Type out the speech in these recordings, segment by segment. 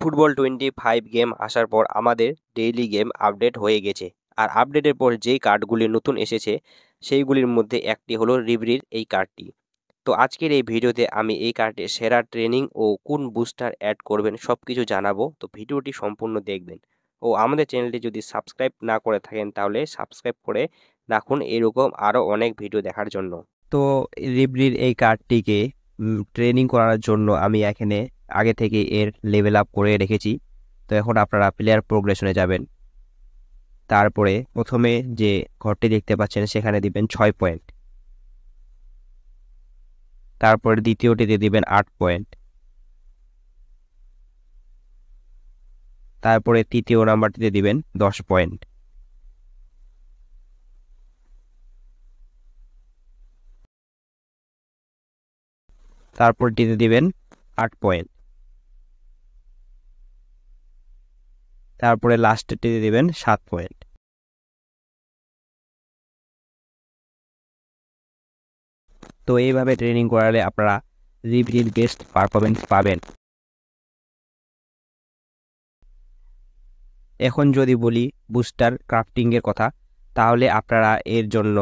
Football 25 game আসার পর আমাদের ডেইলি গেম আপডেট হয়ে গেছে। আর আপডেটের পর যেই কার্ডগুলি নতুন এসেছে সেইগুলির মধ্যে একটি হলো রিব্রির এই কার্ডটি। তো আজকের এই ভিডিওতে আমি এই কার্ডে সেরা ট্রেনিং ও কোন বুস্টার অ্যাড করবেন সব কিছু জানাবো। তো ভিডিওটি সম্পূর্ণ দেখবেন। ও আমাদের চ্যানেলটি যদি সাবস্ক্রাইব না করে থাকেন তাহলে সাবস্ক্রাইব করে রাখুন এরকম আরও অনেক ভিডিও দেখার জন্য। তো রিব্রির এই কার্ডটিকে ট্রেনিং করার জন্য আমি এখানে আগে থেকে এর লেভেল আপ করে রেখেছি। তো এখন আপনারা প্লেয়ার প্রোগ্রেশনে যাবেন। তারপরে প্রথমে যে ঘরটি দেখতে পাচ্ছেন সেখানে দিবেন 6 পয়েন্ট। তারপরে দ্বিতীয়টিতে দিবেন 8 পয়েন্ট। তারপরে তৃতীয় নাম্বারটিতে দিবেন 10 পয়েন্ট। তারপরটিতে দিবেন 8 পয়েন্ট। তারপরে লাস্টেরটিতে দিবেন 7 পয়েন্ট। তো এইভাবে ট্রেনিং করালে আপনারা রিব্রির বেস্ট পারফরমেন্স পাবেন। এখন যদি বলি বুস্টার ক্রাফটিংয়ের কথা, তাহলে আপনারা এর জন্য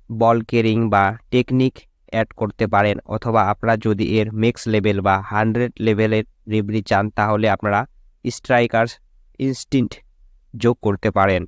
বল কেরিং বা টেকনিক অ্যাড করতে পারেন, অথবা আপনারা যদি এর ম্যাক্স লেভেল বা 100 লেভেলের রিব্রি চান তাহলে আপনারা স্ট্রাইকার ইনস্টিন্ক্ট যোগ করতে পারেন।